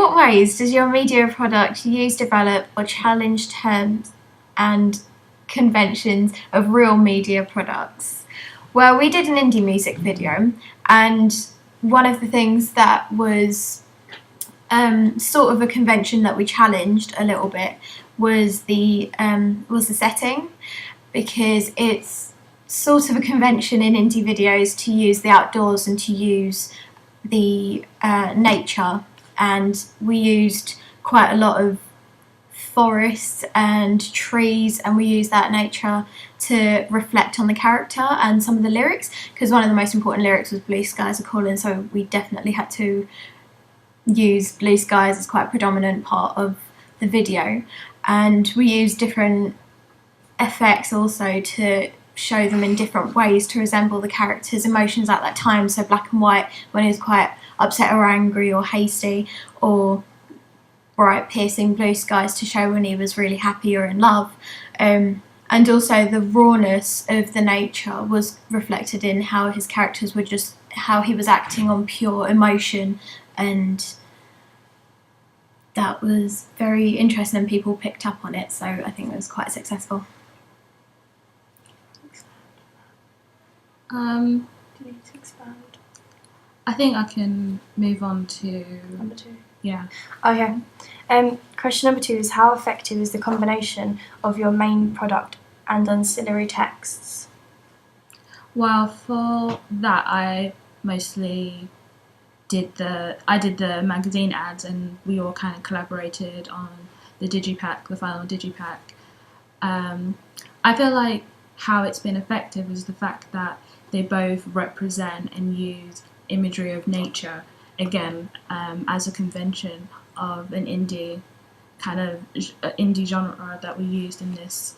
what ways does your media product use, develop, or challenge terms and conventions of real media products? Well, we did an indie music video, and one of the things that was sort of a convention that we challenged a little bit was the setting, because it's sort of a convention in indie videos to use the outdoors and to use the nature, and we used quite a lot of forests and trees, and we used that nature to reflect on the character and some of the lyrics, because one of the most important lyrics was Blue Skies Are Calling, so we definitely had to use blue skies as quite a predominant part of the video. And we used different effects also to show them in different ways to resemble the character's emotions at that time, so black and white when he was quite upset or angry or hasty, or bright piercing blue skies to show when he was really happy or in love. And also the rawness of the nature was reflected in how his characters were just, how he was acting on pure emotion, and that was very interesting and people picked up on it, so I think it was quite successful. Do you need to expand? I think I can move on to number 2. Yeah. Okay. Question number 2 is, how effective is the combination of your main product and ancillary texts? Well, for that, I mostly did the magazine ads, and we all kind of collaborated on the digipack, the final digipack. I feel like how it's been effective is the fact that they both represent and use imagery of nature, again, as a convention of an indie kind of indie genre that we used in this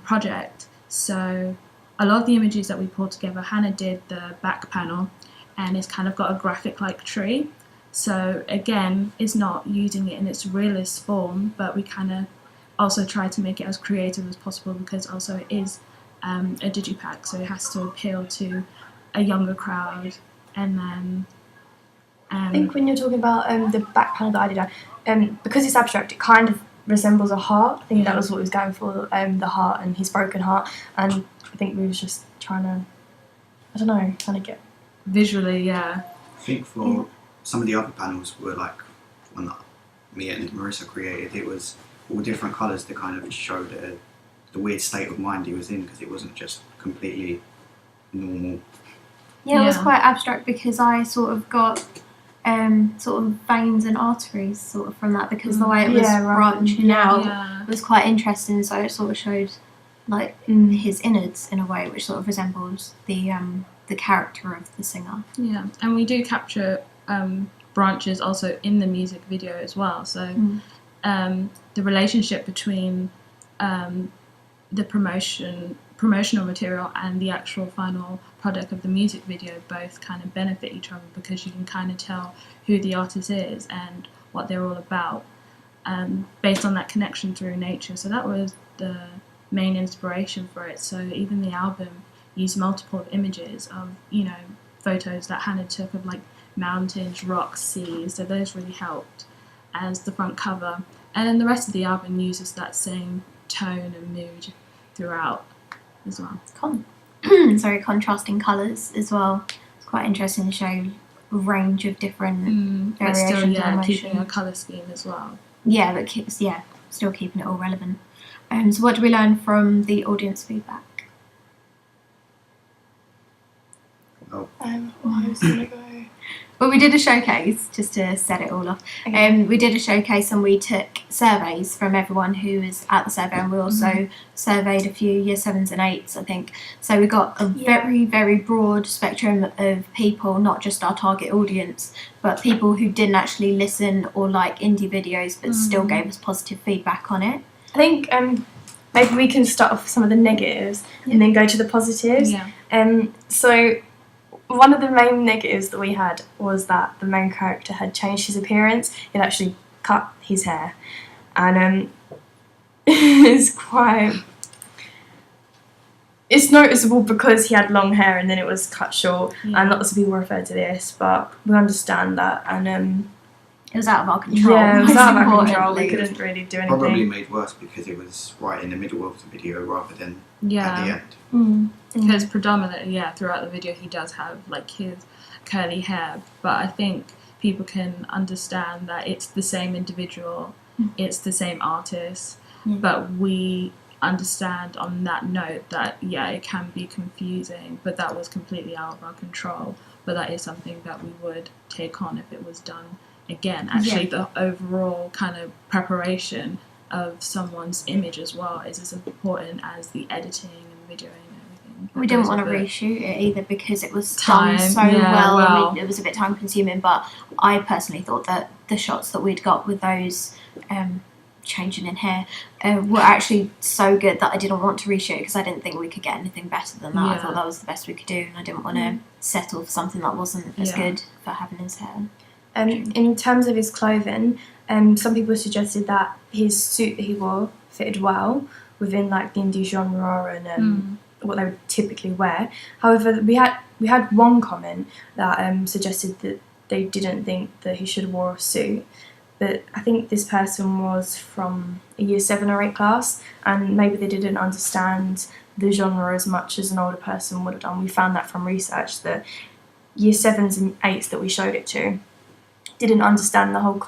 project. So a lot of the images that we pulled together, Hannah did the back panel, and it's kind of got a graphic like tree. So again, it's not using it in its realist form, but we kind of also try to make it as creative as possible, because also it is a digipack, so it has to appeal to a younger crowd. And then I think when you're talking about the back panel that I did, because it's abstract, it kind of resembles a heart. I think that was what he was going for, the heart and his broken heart. And I think we was just trying to get visually, yeah. I think for some of the other panels were like one that me and Marissa created. It was all different colours to kind of show the weird state of mind he was in, because it wasn't just completely normal. Yeah, it was quite abstract, because I sort of got sort of veins and arteries sort of from that, because the way it was branching out was quite interesting, so it sort of showed like his innards in a way, which sort of resembles the character of the singer. Yeah, and we do capture branches also in the music video as well, so the relationship between the promotional material and the actual final product of the music video both kind of benefit each other, because you can kind of tell who the artist is and what they're all about, based on that connection through nature. So that was the main inspiration for it. So even the album used multiple images of, photos that Hannah took of like mountains, rocks, seas, so those really helped as the front cover. And then the rest of the album uses that same tone and mood throughout as well. Contrasting colours as well. It's quite interesting to show a range of different variations, but still, keeping a colour scheme as well. Yeah, but still keeping it all relevant. So what do we learn from the audience feedback? I was gonna go. Well, we did a showcase, just to set it all off. Okay. We did a showcase, and we took surveys from everyone who was at the survey, and we also surveyed a few year 7s and 8s, I think. So we got a very, very broad spectrum of people, not just our target audience, but people who didn't actually listen or like indie videos, but still gave us positive feedback on it. I think maybe we can start off with some of the negatives and then go to the positives. So one of the main negatives that we had was that the main character had changed his appearance. He'd actually cut his hair, and it's noticeable because he had long hair and then it was cut short, and lots of people refer to this, but we understand that, and It was out of our control. Yeah, it was most out of our control. We importantly. couldn't really do anything. Probably made worse because it was right in the middle of the video rather than at the Yeah, end. because predominantly, throughout the video he does have like his curly hair, but I think people can understand that it's the same individual, it's the same artist, but we understand on that note that it can be confusing, but that was completely out of our control. But that is something that we would take on if it was done again. Actually, the overall kind of preparation of someone's image as well is as important as the editing and videoing and everything. We didn't want to reshoot it either because it was Time, done so well. I mean, it was a bit time consuming, but I personally thought that the shots that we'd got with those changing in hair were actually so good that I didn't want to reshoot because I didn't think we could get anything better than that. I thought that was the best we could do, and I didn't want to settle for something that wasn't as good for having his hair. In terms of his clothing, some people suggested that his suit that he wore fitted well within like the indie genre and what they would typically wear. However, we had one comment that suggested that they didn't think that he should have wore a suit. But I think this person was from a year 7 or 8 class, and maybe they didn't understand the genre as much as an older person would have done. We found that from research that year 7s and 8s that we showed it to didn't understand the whole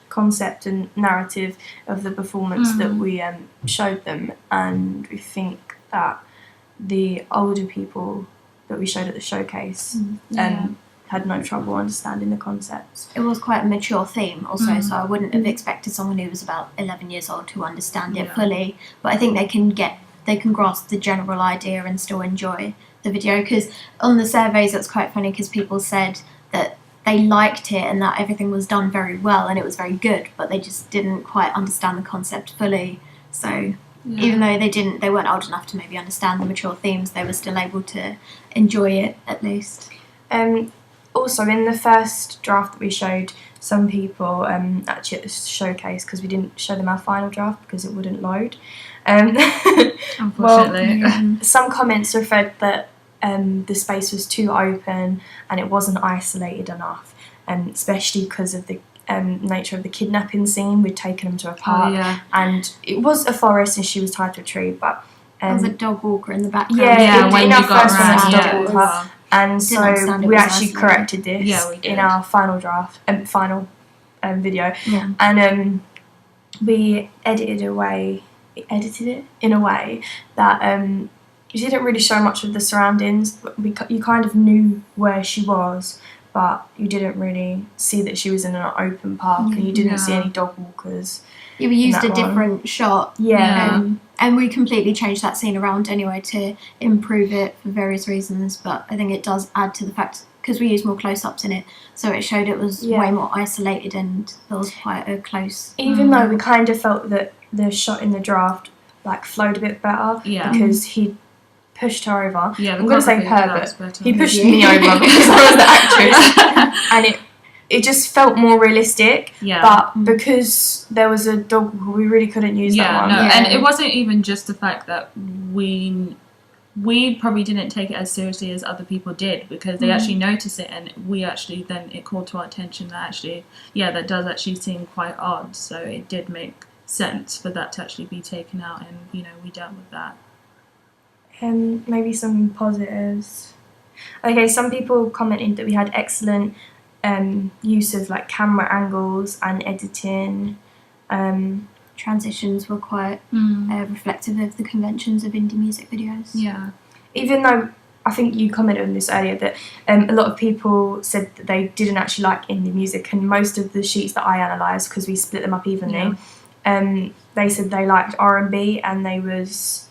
concept and narrative of the performance that we showed them, and we think that the older people that we showed at the showcase had no trouble understanding the concepts. It was quite a mature theme also, so I wouldn't have expected someone who was about 11 years old to understand it fully, but I think they can grasp the general idea and still enjoy the video, because on the surveys it was quite funny because people said that they liked it and that everything was done very well and it was very good, but they just didn't quite understand the concept fully. So even though they weren't old enough to maybe understand the mature themes, they were still able to enjoy it at least. Also, in the first draft that we showed, some people actually at the showcase, because we didn't show them our final draft because it wouldn't load. Unfortunately. Some comments referred that the space was too open and it wasn't isolated enough, especially because of the nature of the kidnapping scene. We'd taken them to a park and it was a forest and she was tied to a tree, but there was a dog walker in the background. When in you our got first one around, was a dog walker. And so we actually corrected this in our final draft, final video, and we edited it in a way that you didn't really show much of the surroundings. But you kind of knew where she was, but you didn't really see that she was in an open park, and you didn't see any dog walkers. Yeah, we used a different shot. And we completely changed that scene around anyway to improve it for various reasons, but I think it does add to the fact, because we used more close-ups in it, so it showed it was way more isolated and there was quite a close... Even though we kind of felt that the shot in the draft like flowed a bit better because he pushed her over. I'm going to say her, but he pushed me over because I was the actress. And it just felt more realistic, but because there was a dog, we really couldn't use that one. And it wasn't even just the fact that we probably didn't take it as seriously as other people did, because they actually noticed it, and we actually then it called to our attention that actually that does actually seem quite odd, so it did make sense for that to actually be taken out, and we dealt with that. And maybe some positives. Okay, some people commented that we had excellent use of like camera angles and editing. Transitions were quite reflective of the conventions of indie music videos. Even though I think you commented on this earlier that a lot of people said that they didn't actually like indie music, and most of the sheets that I analysed, because we split them up evenly, they said they liked R&B, and they was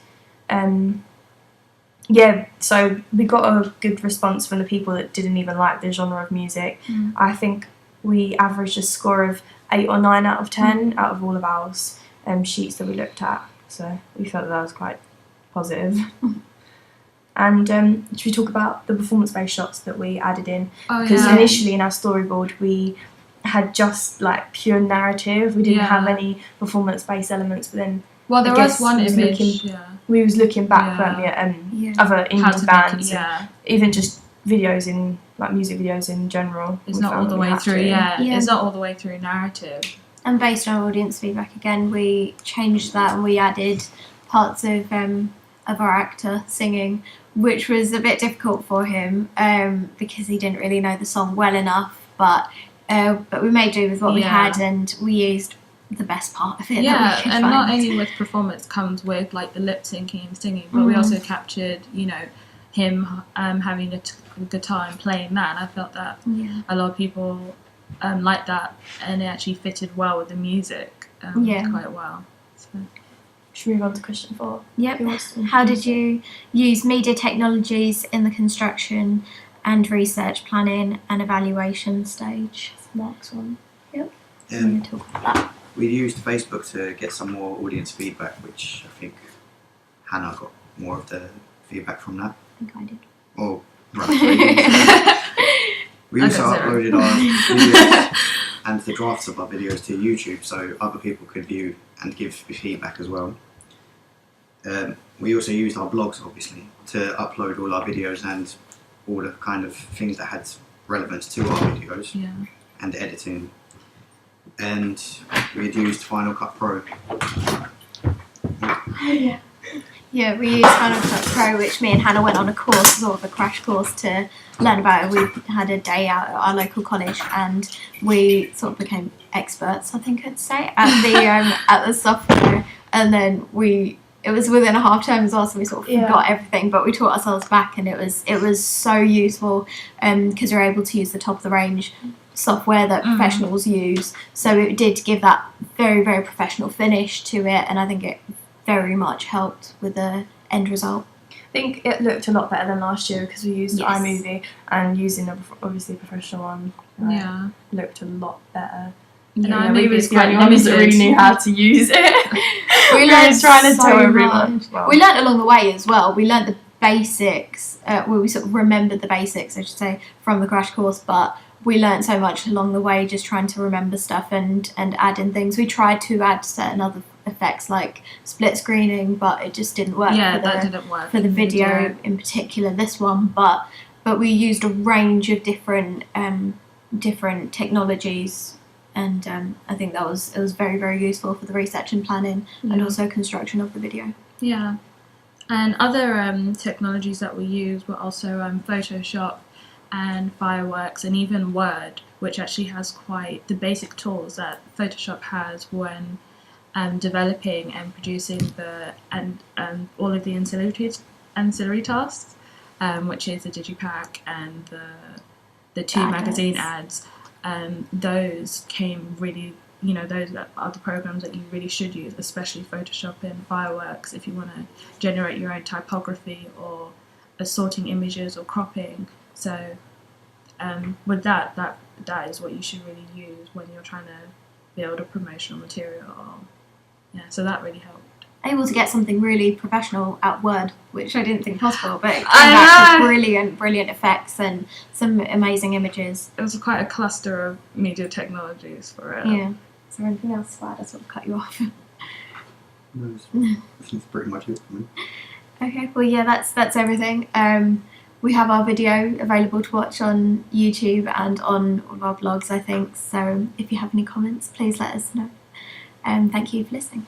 so we got a good response from the people that didn't even like the genre of music. I think we averaged a score of 8 or 9 out of 10 out of all of our sheets that we looked at, so we felt that was quite positive. And should we talk about the performance-based shots that we added in? Because initially in our storyboard we had just like pure narrative, we didn't have any performance-based elements, but then there was one image we was looking back, weren't we, at other indie bands, and even just videos in like music videos in general. It's we not all found the that we way had through. to. Yeah, Yeah. it's not all the way through narrative. And based on audience feedback again, we changed that and we added parts of our actor singing, which was a bit difficult for him because he didn't really know the song well enough. But we made do with what we had, and we used the best part of it. Yeah, that we could and find. not only with performance comes with like the lip syncing and singing, but we also captured, you know, him having a guitar and playing that. And I felt that a lot of people liked that, and it actually fitted well with the music quite well. So. Should we move on to question 4? Yep. Who wants to How did introduce it? you use media technologies in the construction and research planning and evaluation stage? That's Mark's one. We're going to talk about that. We used Facebook to get some more audience feedback, which I think Hannah got more of the feedback from that. I think I did. Oh, right. We I also got 0. uploaded our videos and the drafts of our videos to YouTube so other people could view and give feedback as well. We also used our blogs, obviously, to upload all our videos and all the kind of things that had relevance to our videos and editing. And we had used Final Cut Pro. Yeah, we used Final Cut Pro, which me and Hannah went on a course, sort of a crash course to learn about it. We had a day out at our local college, and we sort of became experts, I think I'd say, at the software. And then it was within a half term as well, so we sort of forgot everything, but we taught ourselves back, and it was so useful because we were able to use the top of the range software that professionals use. So it did give that very, very professional finish to it, and I think it very much helped with the end result. I think it looked a lot better than last year because we used iMovie, and using a obviously professional one looked a lot better. And we iMovie was is the quite only ones that really limited. knew how to use it. We learned trying to so tell everyone. much. We learned along the way as well. We learned the basics, we sort of remembered the basics, I should say, from the crash course, but we learned so much along the way just trying to remember stuff and add in things. We tried to add certain other effects like split screening, but it just didn't work didn't work for the video in particular, this one, but we used a range of different technologies, and I think it was very, very useful for the research and planning and also construction of the video. Yeah, and other technologies that we use were also Photoshop and Fireworks and even Word, which actually has quite the basic tools that Photoshop has when developing and producing all of the ancillary tasks, which is the digipack and the 2 magazine ads. Those came really, those are the programs that you really should use, especially Photoshop and Fireworks if you want to generate your own typography or assorting images or cropping. So with that is what you should really use when you're trying to build a promotional material. So that really helped. Able to get something really professional out of Word, which I didn't think possible, but it came back with brilliant effects and some amazing images. It was quite a cluster of media technologies for it. Yeah. Is there anything else to add? I sort of cut you off. No, that's pretty much it for me. Okay, well, yeah, that's everything. We have our video available to watch on YouTube and on all of our blogs, I think. So if you have any comments, please let us know. Thank you for listening.